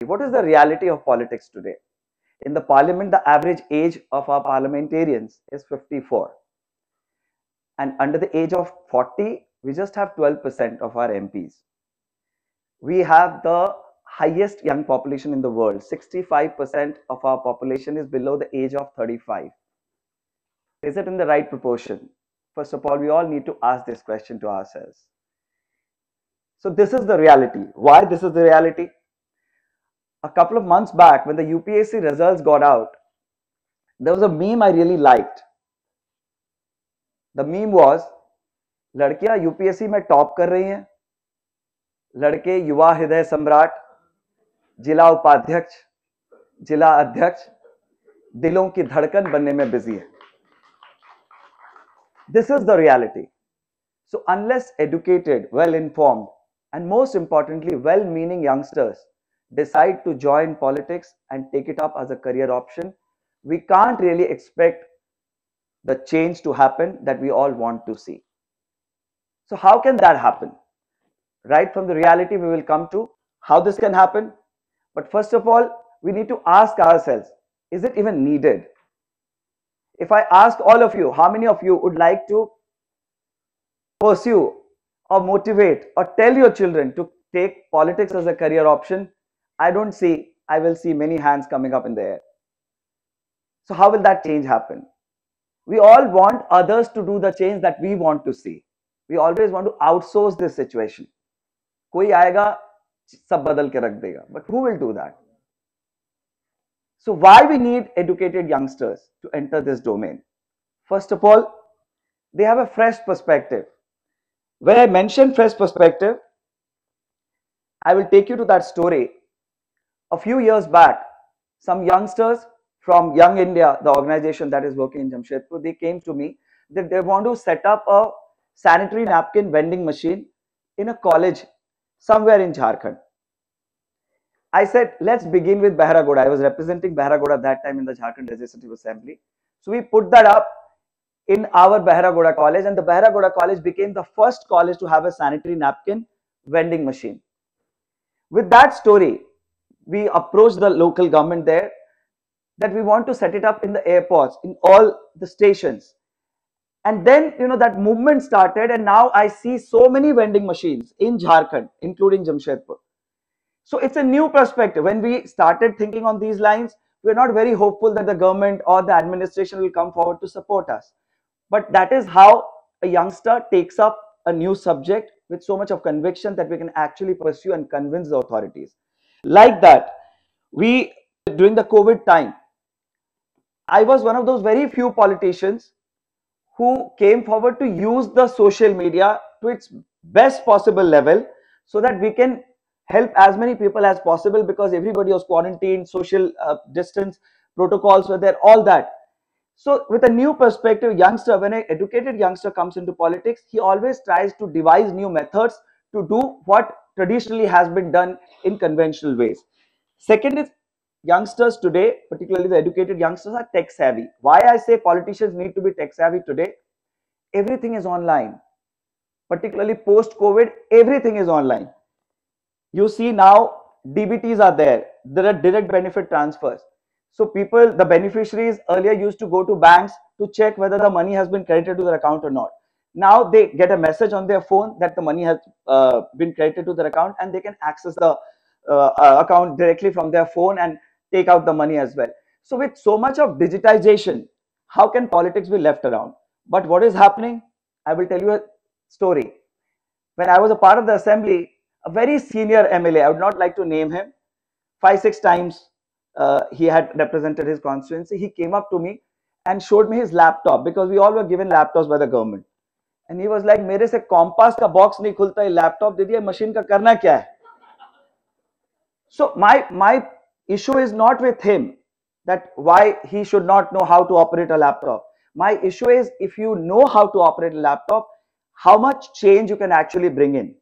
What is the reality of politics today? In the parliament, the average age of our parliamentarians is 54. And under the age of 40, we just have 12% of our MPs. We have the highest young population in the world. 65% of our population is below the age of 35. Is it in the right proportion? First of all, we all need to ask this question to ourselves. So this is the reality. Why this is the reality? A couple of months back, when the UPSC results got out, there was a meme I really liked. The meme was, लड़कियां UPSC में top कर रही हैं, लड़के युवा हृदय सम्राट, जिला उपाध्यक्ष, जिला अध्यक्ष, दिलों की धड़कन बनने में बिजी है. This is the reality. So unless educated, well informed, and most importantly, well-meaning youngsters decide to join politics and take it up as a career option, we can't really expect the change to happen that we all want to see. So how can that happen? Right from the reality, we will come to how this can happen. But first of all, we need to ask ourselves, is it even needed? If I ask all of you, how many of you would like to pursue or motivate or tell your children to take politics as a career option? I will see many hands coming up in the air. So how will that change happen? We all want others to do the change that we want to see. We always want to outsource this situation. कोई आएगा सब बदल के रख देगा. But who will do that? So why we need educated youngsters to enter this domain? First of all, they have a fresh perspective. When I mention fresh perspective, I will take you to that story. A few years back, some youngsters from Young India, the organization that is working in Jamshedpur, they came to me that they want to set up a sanitary napkin vending machine in a college somewhere in Jharkhand. I said, let's begin with Baharagoda. I was representing Baharagoda that time in the Jharkhand Legislative Assembly. So we put that up in our Baharagoda college, and the Baharagoda college became the first college to have a sanitary napkin vending machine. With that story, we approached the local government there that we want to set it up in the airports, in all the stations. And then, that movement started, and now I see so many vending machines in Jharkhand, including Jamshedpur. So it's a new perspective. When we started thinking on these lines, we're not very hopeful that the government or the administration will come forward to support us. But that is how a youngster takes up a new subject with so much of conviction that we can actually pursue and convince the authorities. Like that, during the COVID time, I was one of those very few politicians who came forward to use the social media to its best possible level so that we can help as many people as possible, because everybody was quarantined, social distance protocols were there, all that. So with a new perspective, youngster, when an educated youngster comes into politics, he always tries to devise new methods to do what traditionally has been done in conventional ways. Second is, youngsters today, particularly the educated youngsters, are tech savvy. Why I say politicians need to be tech savvy today? Everything is online. Particularly post-COVID, everything is online. You see now, DBTs are there. There are direct benefit transfers. So people, the beneficiaries earlier used to go to banks to check whether the money has been credited to their account or not. Now they get a message on their phone that the money has been credited to their account, and they can access the account directly from their phone and take out the money as well. So with so much of digitization, how can politics be left around? But what is happening? I will tell you a story. When I was a part of the assembly, a very senior MLA, I would not like to name him, 5-6 times he had represented his constituency. He came up to me and showed me his laptop, because we all were given laptops by the government. And he was like, मेरे से compass का box नहीं खुलता, ये laptop दे दिया, machine का करना क्या है? So my issue is not with him that why he should not know how to operate a laptop. My issue is, if you know how to operate a laptop, how much change you can actually bring in.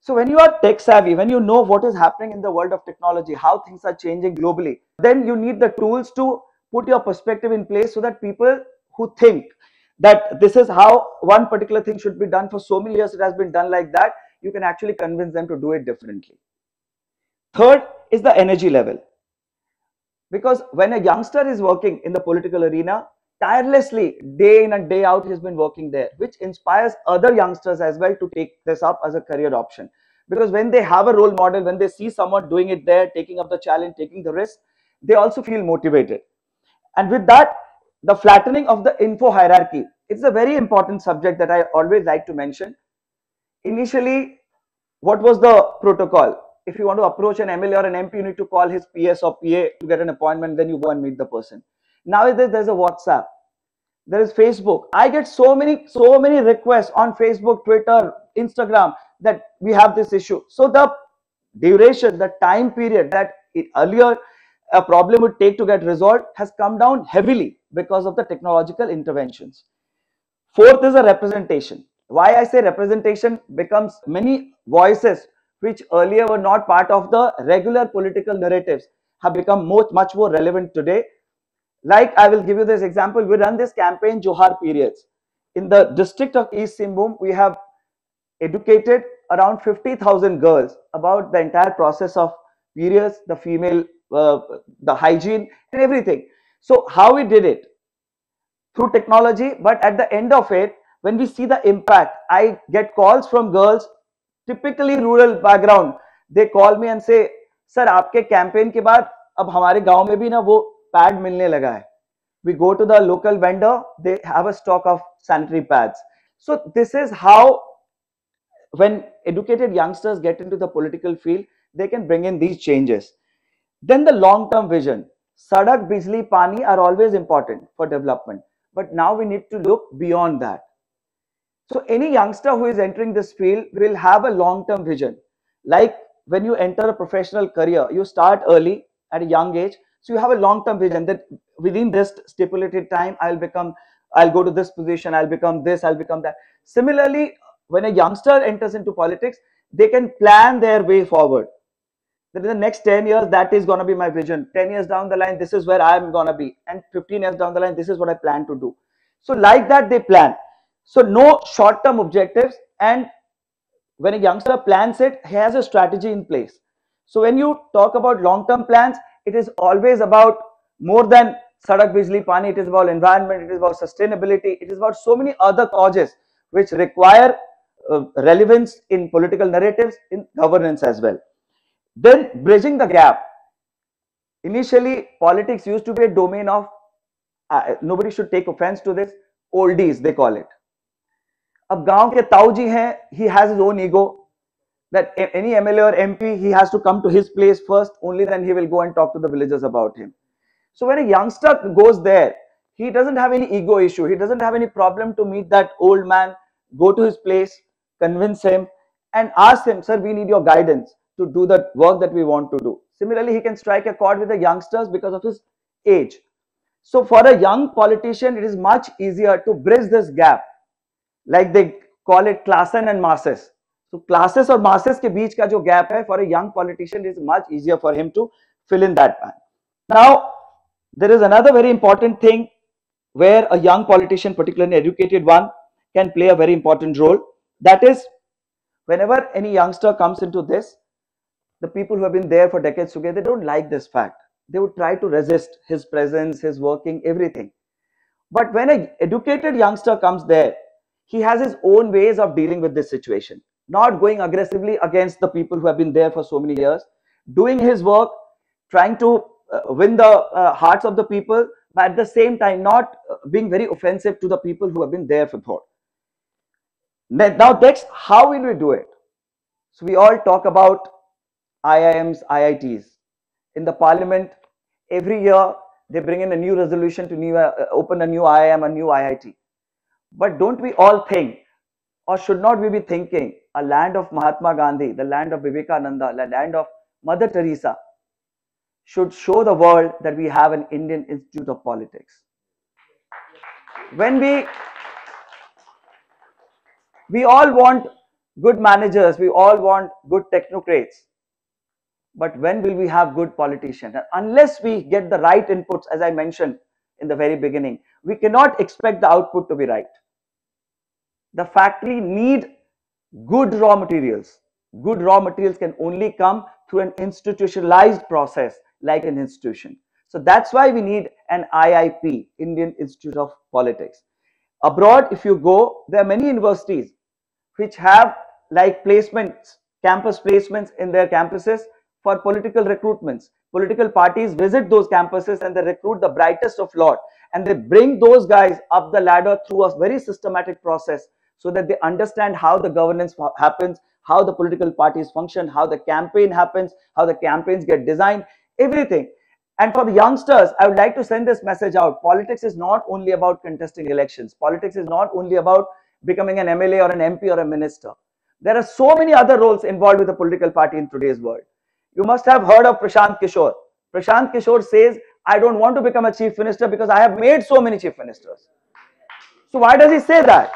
So when you are tech savvy, when you know what is happening in the world of technology, how things are changing globally, then you need the tools to put your perspective in place so that people who think that this is how one particular thing should be done for so many years, it has been done like that, you can actually convince them to do it differently. Third is the energy level. Because when a youngster is working in the political arena, tirelessly, day in and day out, he's been working there, which inspires other youngsters as well to take this up as a career option. Because when they have a role model, when they see someone doing it there, taking up the challenge, taking the risk, they also feel motivated. And with that, the flattening of the info hierarchy, it's a very important subject that I always like to mention. Initially, what was the protocol? If you want to approach an MLA or an MP, you need to call his PS or PA to get an appointment, then you go and meet the person. Nowadays, there's a WhatsApp, there is Facebook. I get so many requests on Facebook, Twitter, Instagram that we have this issue. So the duration, the time period that earlier a problem would take to get resolved has come down heavily because of the technological interventions. Fourth is a representation. Why I say representation becomes many voices which earlier were not part of the regular political narratives have become much more relevant today. Like I will give you this example. We run this campaign Johar periods. In the district of East Simbhum, we have educated around 50,000 girls about the entire process of periods, the female, the hygiene and everything. So how we did it? Through technology, but at the end of it, when we see the impact, I get calls from girls, typically rural background. They call me and say, sir, आपके campaign के बाद अब हमारे गांव में भी ना वो pad मिलने लगा है. We go to the local vendor, they have a stock of sanitary pads. So this is how, when educated youngsters get into the political field, they can bring in these changes. Then the long-term vision. Sadak, bijli, pani are always important for development. But now we need to look beyond that. So any youngster who is entering this field will have a long-term vision. Like when you enter a professional career, you start early at a young age. So you have a long-term vision that within this stipulated time, I'll go to this position, I'll become this, I'll become that. Similarly, when a youngster enters into politics, they can plan their way forward. That in the next 10 years, that is going to be my vision. 10 years down the line, this is where I am going to be. And 15 years down the line, this is what I plan to do. So like that, they plan. So no short-term objectives. And when a youngster plans it, he has a strategy in place. So when you talk about long-term plans, it is always about more than Sadak Bijli Pani. It is about environment. It is about sustainability. It is about so many other causes which require relevance in political narratives, in governance as well. Then bridging the gap. Initially, politics used to be a domain of, nobody should take offense to this, oldies they call it. Ab gaon ke tauji hai, he has his own ego, that any MLA or MP, he has to come to his place first, only then he will go and talk to the villagers about him. So when a youngster goes there, he doesn't have any ego issue, he doesn't have any problem to meet that old man, go to his place, convince him and ask him, sir, we need your guidance to do the work that we want to do. Similarly, he can strike a chord with the youngsters because of his age. So for a young politician, it is much easier to bridge this gap. Like they call it classes and masses. So classes or masses ke beech ka jo gap hai, for a young politician, it is much easier for him to fill in that time. Now, there is another very important thing where a young politician, particularly an educated one, can play a very important role. That is, whenever any youngster comes into this, the people who have been there for decades together, they don't like this fact. They would try to resist his presence, his working, everything. But when an educated youngster comes there, he has his own ways of dealing with this situation. Not going aggressively against the people who have been there for so many years, doing his work, trying to win the hearts of the people, but at the same time not being very offensive to the people who have been there before. Now that's how will we do it? So we all talk about IIMs, IITs. In the parliament, every year they bring in a new resolution to open a new IIM, a new IIT. But don't we all think, or should not we be thinking, a land of Mahatma Gandhi, the land of Vivekananda, the land of Mother Teresa, should show the world that we have an Indian Institute of Politics. When we all want good managers, we all want good technocrats. But when will we have good politicians? And unless we get the right inputs, as I mentioned in the very beginning, we cannot expect the output to be right. The factory need good raw materials. Good raw materials can only come through an institutionalized process like an institution. So that's why we need an IIP, Indian Institute of Politics. Abroad, if you go, there are many universities which have like placements, campus placements in their campuses for political recruitments. Political parties visit those campuses and they recruit the brightest of lot, and they bring those guys up the ladder through a very systematic process so that they understand how the governance happens, how the political parties function, how the campaign happens, how the campaigns get designed, everything. And for the youngsters, I would like to send this message out. Politics is not only about contesting elections. Politics is not only about becoming an MLA or an MP or a minister. There are so many other roles involved with a political party in today's world. You must have heard of Prashant Kishore. Prashant Kishore says, I don't want to become a chief minister because I have made so many chief ministers. So why does he say that?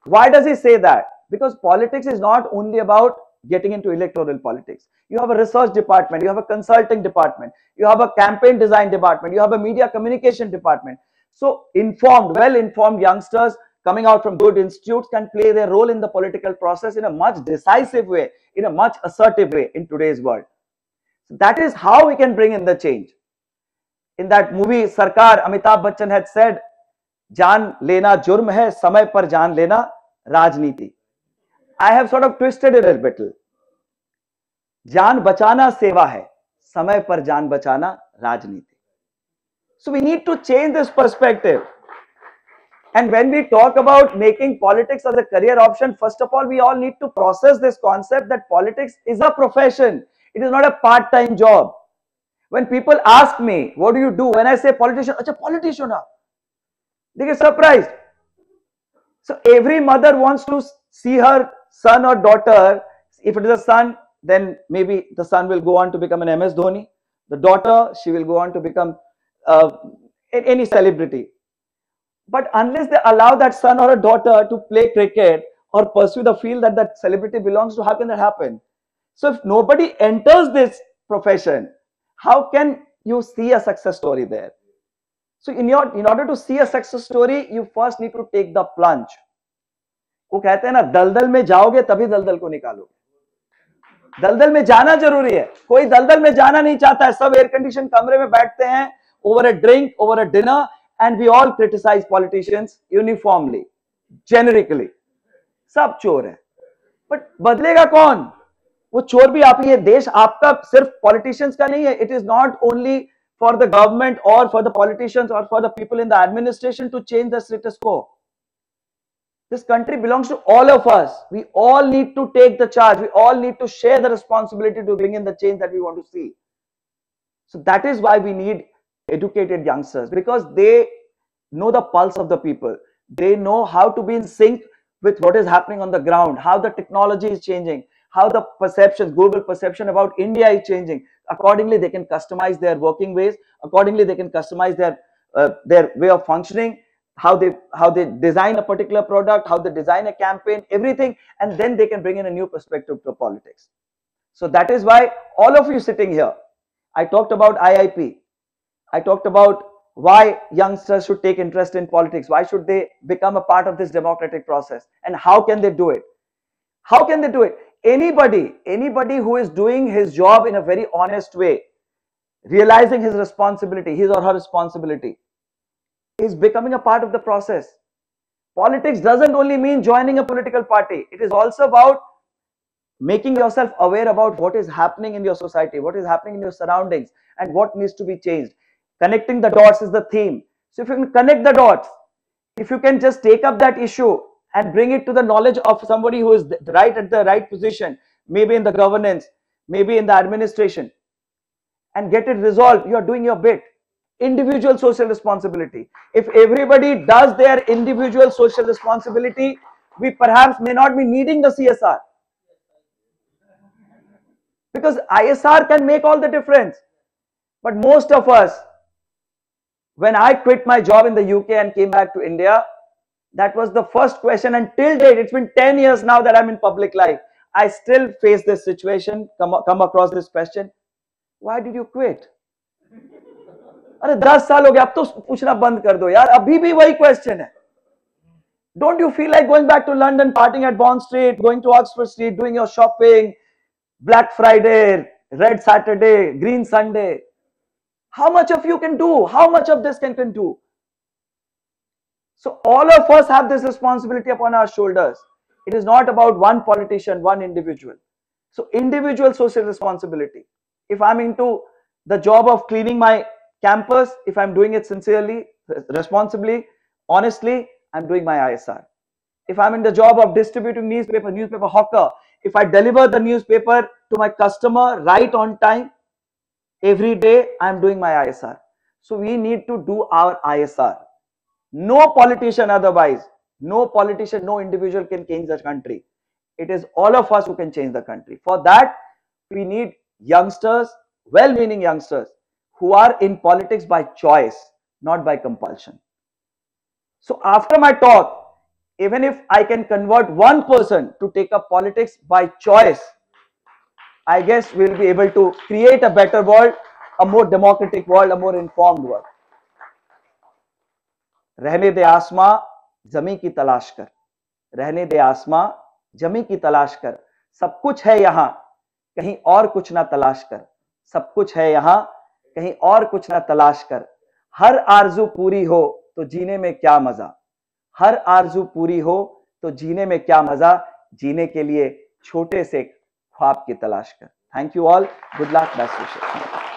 Why does he say that? Because politics is not only about getting into electoral politics. You have a research department, you have a consulting department, you have a campaign design department, you have a media communication department. So informed, well-informed youngsters coming out from good institutes can play their role in the political process in a much decisive way, in a much assertive way in today's world. So that is how we can bring in the change. In that movie, Sarkar, Amitabh Bachchan had said, जान लेना जुर्म है, समय पर जान लेना राजनीति. I have sort of twisted it a little. जान बचाना सेवा है, समय पर जान बचाना राजनीति. So we need to change this perspective. And when we talk about making politics as a career option, first of all, we all need to process this concept that politics is a profession. It is not a part-time job. When people ask me, what do you do? When I say politician, acha politician na. They get surprised. So every mother wants to see her son or daughter. If it is a son, then maybe the son will go on to become an MS Dhoni. The daughter, she will go on to become any celebrity. But unless they allow that son or a daughter to play cricket or pursue the field that that celebrity belongs to, how can that happen? So if nobody enters this profession, how can you see a success story there? So in order to see a success story, you first need to take the plunge. वो कहते हैं ना, दलदल में जाओगे तभी दलदल को निकालोगे. दलदल में जाना जरूरी है. कोई दलदल में जाना नहीं चाहता है. सब एयर कंडीशन कमरे में बैठते हैं, over a drink, over a dinner, and we all criticize politicians uniformly, generically. सब चोर है. But बदलेगा कौन? वो चोर भी आप ही है. देश आपका सिर्फ politicians का नहीं है. It is not only for the government or for the politicians or for the people in the administration to change the status quo. This country belongs to all of us. We all need to take the charge. We all need to share the responsibility to bring in the change that we want to see. So that is why we need educated youngsters, because they know the pulse of the people. They know how to be in sync with what is happening on the ground, how the technology is changing, how the perceptions, global perception about India is changing. Accordingly, they can customize their working ways. Accordingly, they can customize their way of functioning, how they design a particular product, how they design a campaign, everything, and then they can bring in a new perspective to politics. So that is why all of you sitting here, I talked about IIP. I talked about why youngsters should take interest in politics. Why should they become a part of this democratic process? And how can they do it? How can they do it? Anybody who is doing his job in a very honest way, realizing his responsibility, his or her responsibility, is becoming a part of the process. Politics doesn't only mean joining a political party. It is also about making yourself aware about what is happening in your society, what is happening in your surroundings, and what needs to be changed. Connecting the dots is the theme. So if you can connect the dots, if you can just take up that issue and bring it to the knowledge of somebody who is right at the right position, maybe in the governance, maybe in the administration, and get it resolved, you are doing your bit. Individual social responsibility. If everybody does their individual social responsibility, we perhaps may not be needing the CSR. Because ISR can make all the difference. But most of us, when I quit my job in the UK and came back to India, that was the first question, and till date, it's been 10 years now that I'm in public life. I still face this situation, come across this question. Why did you quit? अरे 10 साल हो गए, अब तो पूछना बंद कर दो यार, अभी भी वही क्वेश्चन है. Don't you feel like going back to London, partying at Bond Street, going to Oxford Street, doing your shopping, Black Friday, Red Saturday, Green Sunday? How much of you can do? How much of this can do? So all of us have this responsibility upon our shoulders. It is not about one politician, one individual. So individual social responsibility. If I'm into the job of cleaning my campus, if I'm doing it sincerely, responsibly, honestly, I'm doing my ISR. If I'm in the job of distributing newspaper hawker, if I deliver the newspaper to my customer right on time, every day I'm doing my ISR. So we need to do our ISR. No politician otherwise, no politician, no individual can change the country. It is all of us who can change the country. For that, we need youngsters, well-meaning youngsters, who are in politics by choice, not by compulsion. So after my talk, even if I can convert one person to take up politics by choice, I guess we'll be able to create a better world, a more democratic world, a more informed world. रहने दे आसमां जमी की तलाश कर, रहने दे आसमां जमी की तलाश कर, सब कुछ है यहां कहीं और कुछ ना तलाश कर, सब कुछ है यहां कहीं और कुछ ना तलाश कर, हर आरज़ू पूरी हो तो जीने में क्या मजा, हर आरज़ू पूरी हो तो जीने में क्या मजा, जीने के लिए छोटे से ख्वाब की तलाश कर. Thank you all, good luck, best wishes.